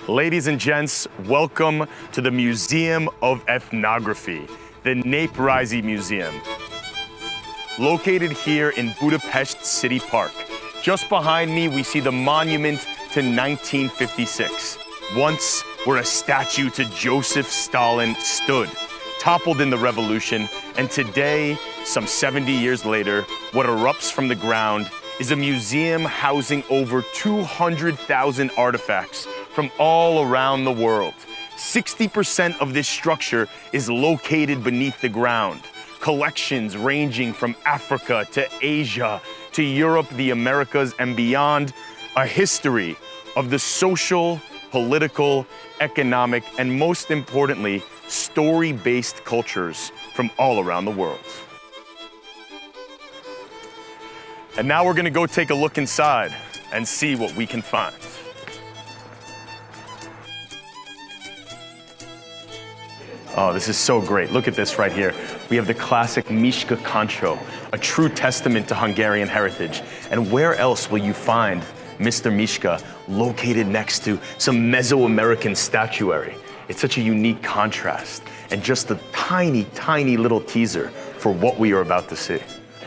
Ladies and gents, welcome to the Museum of Ethnography, the Néprajzi Museum. Located here in Budapest City Park. Just behind me, we see the monument to 1956. Once where a statue to Joseph Stalin stood, toppled in the revolution, and today, some 70 years later, what erupts from the ground is a museum housing over 200,000 artifacts from all around the world. 60% of this structure is located beneath the ground. Collections ranging from Africa to Asia to Europe, the Americas, and beyond. A history of the social, political, economic, and most importantly, story-based cultures from all around the world. And now we're gonna go take a look inside and see what we can find. Oh, this is so great. Look at this right here. We have the classic Miska Kancho, a true testament to Hungarian heritage. And where else will you find Mr. Miska located next to some Mesoamerican statuary? It's such a unique contrast and just a tiny, tiny little teaser for what we are about to see.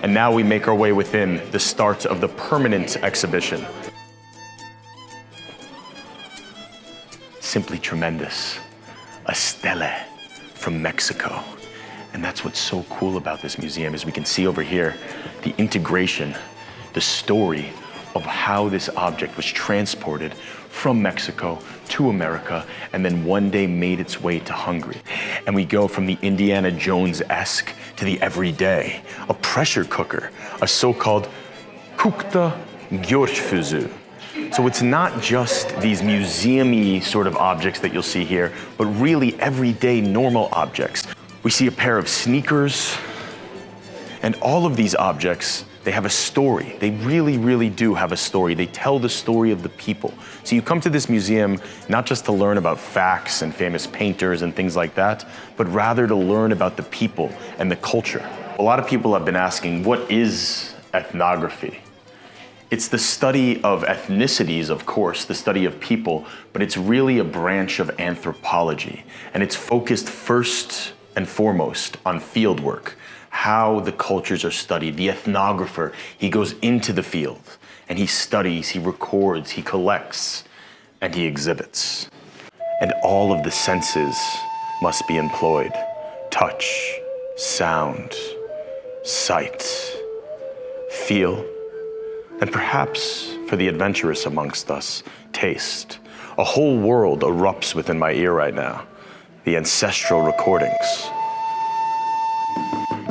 And now we make our way within the start of the permanent exhibition. Simply tremendous. A stele from Mexico. And that's what's so cool about this museum is we can see over here the integration, the story of how this object was transported from Mexico to America and then one day made its way to Hungary. And we go from the Indiana Jones-esque to the everyday, a pressure cooker, a so-called kukta györgyfőző. So it's not just these museum-y sort of objects that you'll see here, but really everyday normal objects. We see a pair of sneakers, and all of these objects, they have a story. They really, really do have a story. They tell the story of the people. So you come to this museum not just to learn about facts and famous painters and things like that, but rather to learn about the people and the culture. A lot of people have been asking, what is ethnography? It's the study of ethnicities, of course, the study of people, but it's really a branch of anthropology. And it's focused first and foremost on field work, how the cultures are studied. The ethnographer, he goes into the field and he studies, he records, he collects, and he exhibits. And all of the senses must be employed. Touch, sound, sight, feel, and perhaps for the adventurous amongst us, taste. A whole world erupts within my ear right now. The ancestral recordings.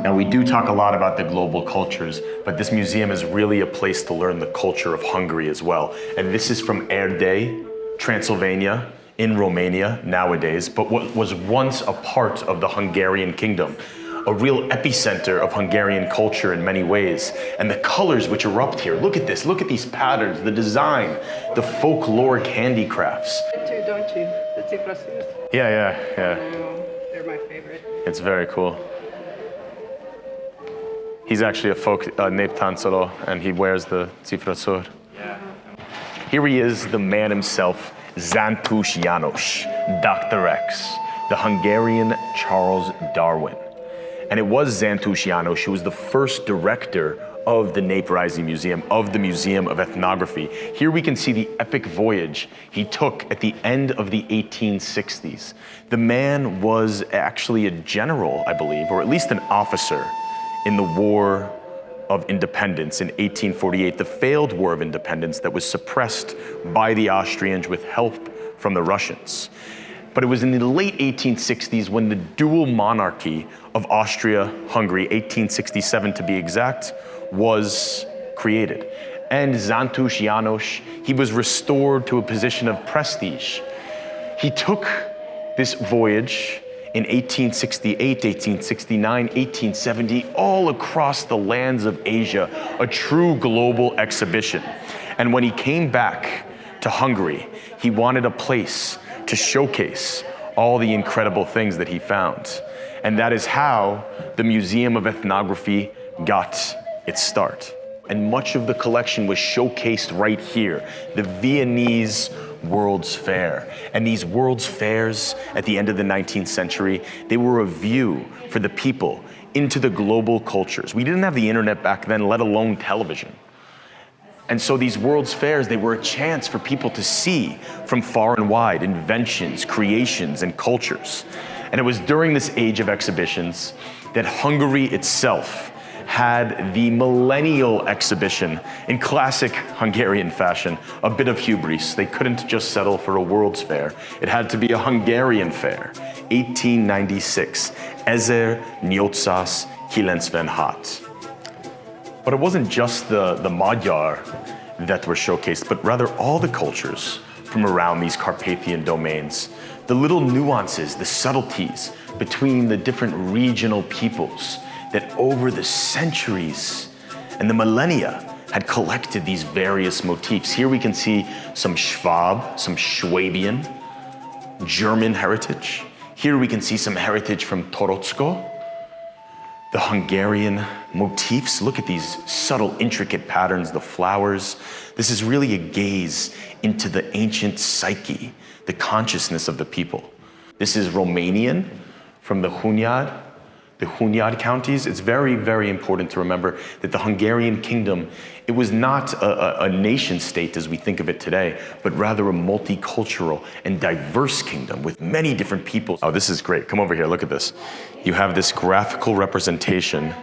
Now we do talk a lot about the global cultures, but this museum is really a place to learn the culture of Hungary as well. And this is from Erdély, Transylvania, in Romania nowadays, but what was once a part of the Hungarian kingdom. A real epicenter of Hungarian culture in many ways. And the colors which erupt here, look at this, look at these patterns, the design, the folkloric handicrafts. Too, don't you? The Citeras. Yeah. They're my favorite. It's very cool. He's actually a folk néptáncoló, and he wears the Citeras. Yeah. Here he is, the man himself, Xantus Janos, Dr. X, the Hungarian Charles Darwin. And it was Xantus Janos who was the first director of the Néprajzi Museum, of the Museum of Ethnography. Here we can see the epic voyage he took at the end of the 1860s. The man was actually a general, I believe, or at least an officer in the War of Independence in 1848, the failed War of Independence that was suppressed by the Austrians with help from the Russians. But it was in the late 1860s when the dual monarchy of Austria-Hungary, 1867 to be exact, was created. And Xantus Janos, he was restored to a position of prestige. He took this voyage in 1868, 1869, 1870, all across the lands of Asia, a true global exhibition. And when he came back to Hungary, he wanted a place to showcase all the incredible things that he found. And that is how the Museum of Ethnography got its start. And much of the collection was showcased right here. The Viennese World's Fair. And these World's Fairs at the end of the 19th century, they were a view for the people into the global cultures. We didn't have the internet back then, let alone television. And so these World's Fairs, they were a chance for people to see from far and wide inventions, creations, and cultures. And it was during this age of exhibitions that Hungary itself had the millennial exhibition in classic Hungarian fashion, a bit of hubris. They couldn't just settle for a World's Fair. It had to be a Hungarian fair. 1896, 1896. But it wasn't just the Magyar that were showcased, but rather all the cultures from around these Carpathian domains. The little nuances, the subtleties between the different regional peoples that over the centuries and the millennia had collected these various motifs. Here we can see some Schwab, some Swabian, German heritage. Here we can see some heritage from Torocko. The Hungarian motifs, look at these subtle, intricate patterns, the flowers. This is really a gaze into the ancient psyche, the consciousness of the people. This is Romanian from the Hunyad counties. It's very, very important to remember that the Hungarian kingdom, it was not a nation state as we think of it today, but rather a multicultural and diverse kingdom with many different peoples. Oh, this is great. Come over here, look at this. You have this graphical representation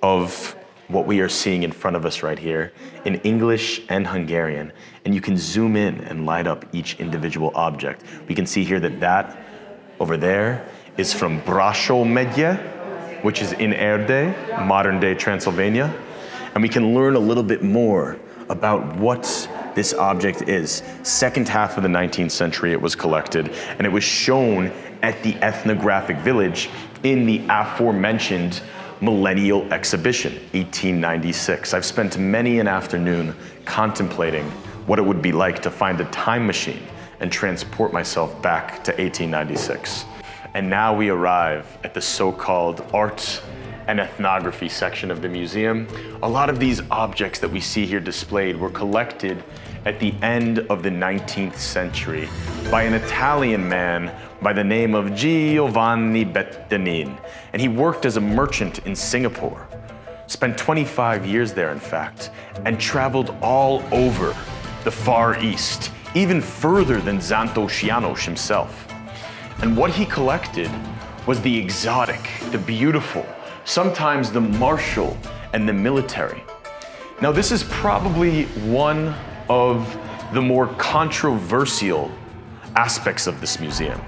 of what we are seeing in front of us right here in English and Hungarian. And you can zoom in and light up each individual object. We can see here that over there is from Busho megyei, which is in Erdély, modern-day Transylvania. And we can learn a little bit more about what this object is. Second half of the 19th century it was collected, and it was shown at the ethnographic village in the aforementioned millennial exhibition, 1896. I've spent many an afternoon contemplating what it would be like to find a time machine and transport myself back to 1896. And now we arrive at the so-called art and ethnography section of the museum. A lot of these objects that we see here displayed were collected at the end of the 19th century by an Italian man by the name of Giovanni Bettianin. And he worked as a merchant in Singapore, spent 25 years there in fact, and traveled all over the Far East, even further than Janos himself. And what he collected was the exotic, the beautiful, sometimes the martial and the military. Now this is probably one of the more controversial aspects of this museum,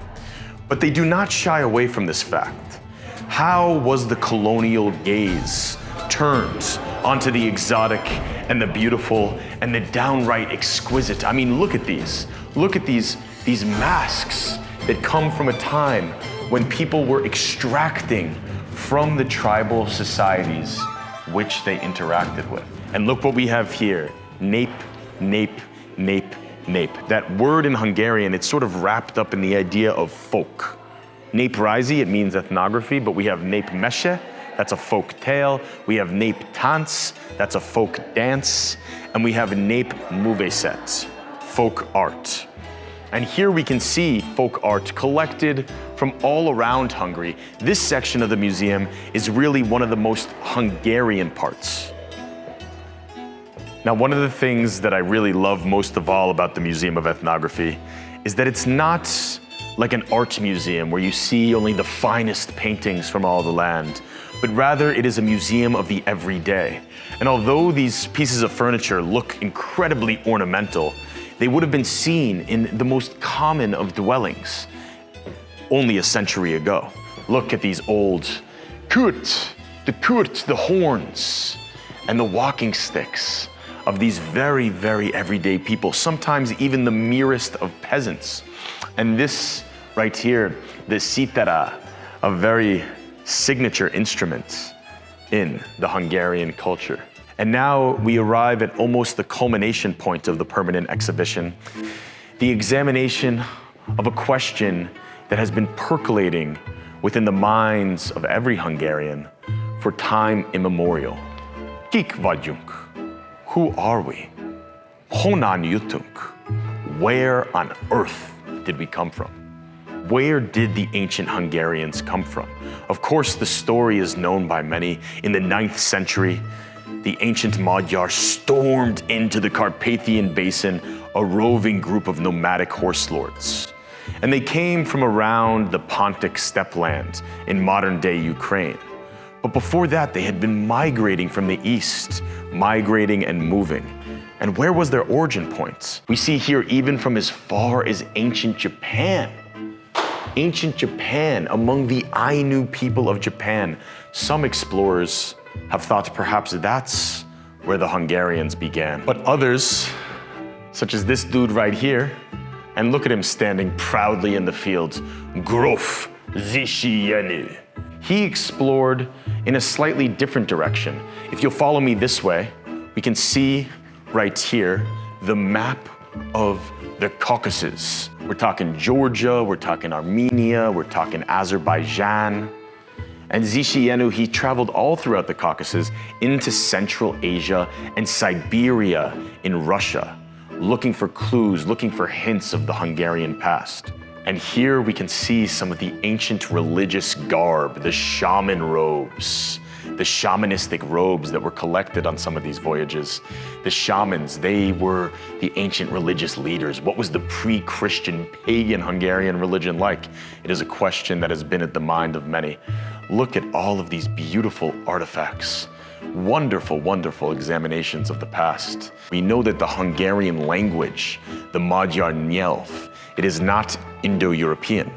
but they do not shy away from this fact. How was the colonial gaze turned onto the exotic and the beautiful and the downright exquisite? I mean, look at these masks that come from a time when people were extracting from the tribal societies which they interacted with. And look what we have here, nape. That word in Hungarian, it's sort of wrapped up in the idea of folk. Néprajzi, it means ethnography, but we have népmese, that's a folk tale. We have néptánc, that's a folk dance. And we have népművészet, folk art. And here we can see folk art collected from all around Hungary. This section of the museum is really one of the most Hungarian parts. Now, one of the things that I really love most of all about the Museum of Ethnography is that it's not like an art museum where you see only the finest paintings from all the land, but rather it is a museum of the everyday. And although these pieces of furniture look incredibly ornamental, they would have been seen in the most common of dwellings only a century ago. Look at these old kurt, the horns, and the walking sticks of these very, very everyday people, sometimes even the merest of peasants. And this right here, the citeras, a very signature instrument in the Hungarian culture. And now we arrive at almost the culmination point of the permanent exhibition, the examination of a question that has been percolating within the minds of every Hungarian for time immemorial. Kik vagyunk? Who are we? Honnan jutunk? where on earth did we come from? Where did the ancient Hungarians come from? Of course, the story is known by many. In the 9th century, the ancient Magyar stormed into the Carpathian Basin, a roving group of nomadic horse lords. And they came from around the Pontic steppe land in modern-day Ukraine. But before that, they had been migrating from the east, migrating and moving. And where was their origin point? We see here even from as far as ancient Japan. Ancient Japan, among the Ainu people of Japan. Some explorers have thought perhaps that's where the Hungarians began. But others, such as this dude right here, and look at him standing proudly in the field, Grof Zisienu. He explored in a slightly different direction. If you'll follow me this way, we can see right here the map of the Caucasus. We're talking Georgia, we're talking Armenia, we're talking Azerbaijan. And Zisienu, he traveled all throughout the Caucasus into Central Asia and Siberia in Russia, looking for clues, looking for hints of the Hungarian past. And here we can see some of the ancient religious garb, the shaman robes, the shamanistic robes that were collected on some of these voyages. The shamans, they were the ancient religious leaders. What was the pre-Christian pagan Hungarian religion like? It is a question that has been at the mind of many. Look at all of these beautiful artifacts. Wonderful, wonderful examinations of the past. We know that the Hungarian language, the Magyar nyelv, it is not Indo-European.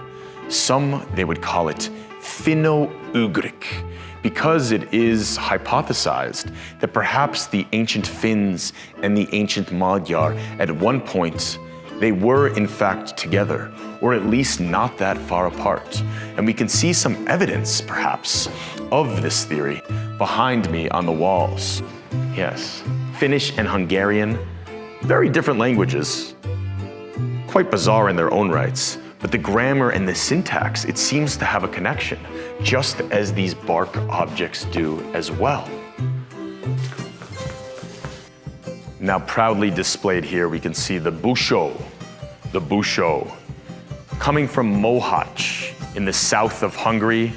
Some, they would call it Finno-Ugric, because it is hypothesized that perhaps the ancient Finns and the ancient Magyar, at one point, they were in fact together, or at least not that far apart. And we can see some evidence, perhaps, of this theory behind me on the walls. Yes, Finnish and Hungarian, very different languages, quite bizarre in their own rights, but the grammar and the syntax, it seems to have a connection, just as these bark objects do as well. Now proudly displayed here, we can see the Busho, coming from Mohacs in the south of Hungary.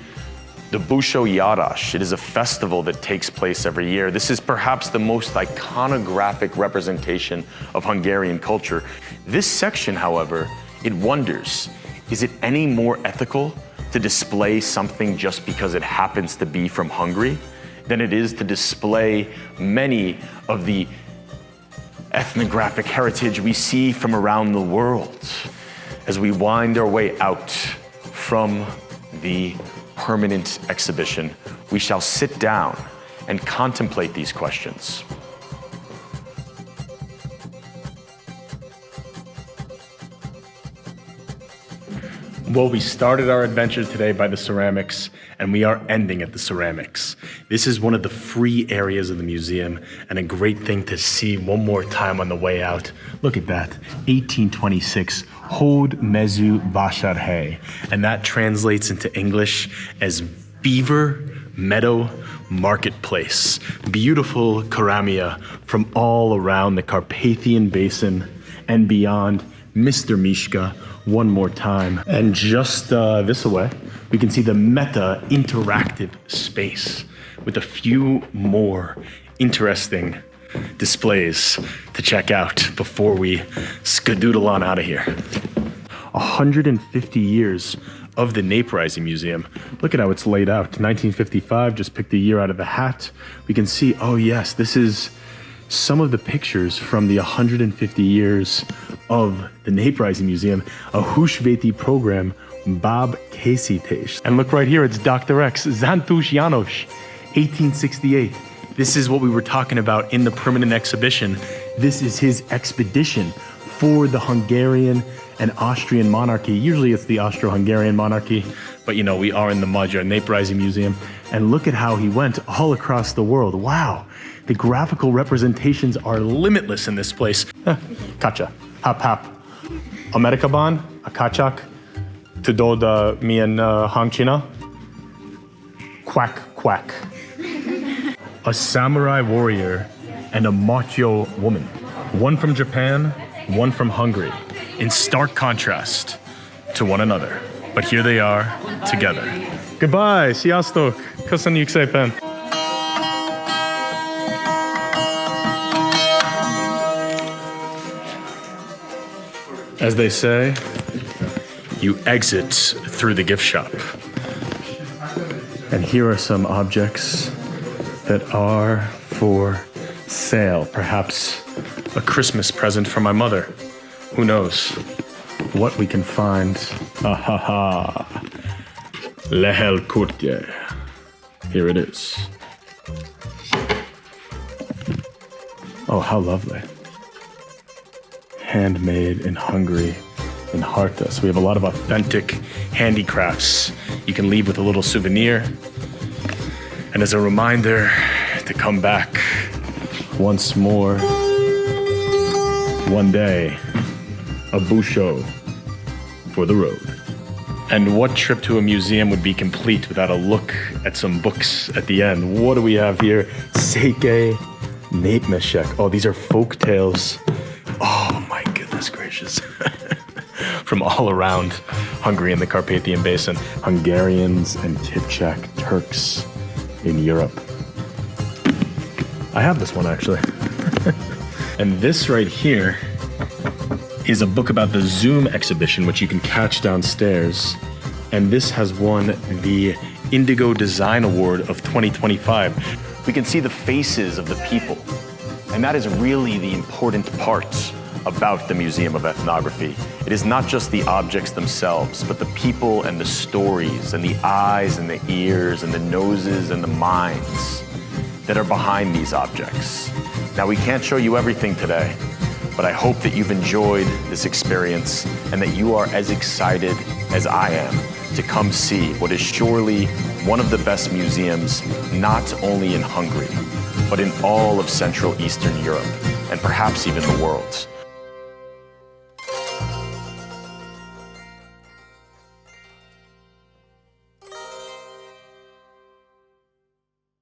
The Busho Járás, it is a festival that takes place every year. This is perhaps the most iconographic representation of Hungarian culture. This section, however, it wonders, is it any more ethical to display something just because it happens to be from Hungary than it is to display many of the ethnographic heritage we see from around the world? As we wind our way out from the permanent exhibition, we shall sit down and contemplate these questions. Well, we started our adventure today by the ceramics, and we are ending at the ceramics. This is one of the free areas of the museum, and a great thing to see one more time on the way out. Look at that, 1826, Hód mező vásárhely, and that translates into English as beaver meadow marketplace. Beautiful keramia from all around the Carpathian Basin and beyond. Mr. Mishka, one more time. And just this away, we can see the Meta interactive space with a few more interesting displays to check out before we skadoodle on out of here. 150 years of the Néprajzi Museum. Look at how it's laid out. 1955, just picked the year out of the hat. We can see, oh yes, this is some of the pictures from the 150 years of the Néprajzi Museum, a Húsvéti program, Bab Készítés. And look right here, it's Dr. X, Xantus Janos, 1868. This is what we were talking about in the permanent exhibition. This is his expedition for the Hungarian and Austrian monarchy. Usually it's the Austro-Hungarian monarchy, but you know, we are in the Magyar Néprajzi Museum. And look at how he went all across the world. Wow, the graphical representations are limitless in this place. Kacha, hap hap, Amerikaban, akachak, tudod milyen hangcsina? Quack quack. A samurai warrior and a macho woman. One from Japan, one from Hungary. in stark contrast to one another. But here they are, together. Goodbye, sziasztok! Köszönjük szépen! As they say, you exit through the gift shop. And here are some objects that are for sale. Perhaps a Christmas present for my mother. Who knows what we can find. Ahaha. Lehel kurtje. Here it is. Oh, how lovely. Handmade in Hungary, in Harta. So we have a lot of authentic handicrafts you can leave with a little souvenir. And as a reminder to come back once more, one day, a Busho for the road. And what trip to a museum would be complete without a look at some books at the end? What do we have here? Seike Népmesek. Oh, these are folk tales. Oh my goodness gracious. From all around Hungary and the Carpathian Basin. Hungarians and Kipchak Turks in Europe. I have this one actually. And this right here is a book about the Zoom exhibition, which you can catch downstairs. And this has won the Indigo Design Award of 2025. We can see the faces of the people. And that is really the important part about the Museum of Ethnography. It is not just the objects themselves, but the people and the stories and the eyes and the ears and the noses and the minds that are behind these objects. Now, we can't show you everything today, but I hope that you've enjoyed this experience and that you are as excited as I am to come see what is surely one of the best museums, not only in Hungary, but in all of Central Eastern Europe, and perhaps even the world.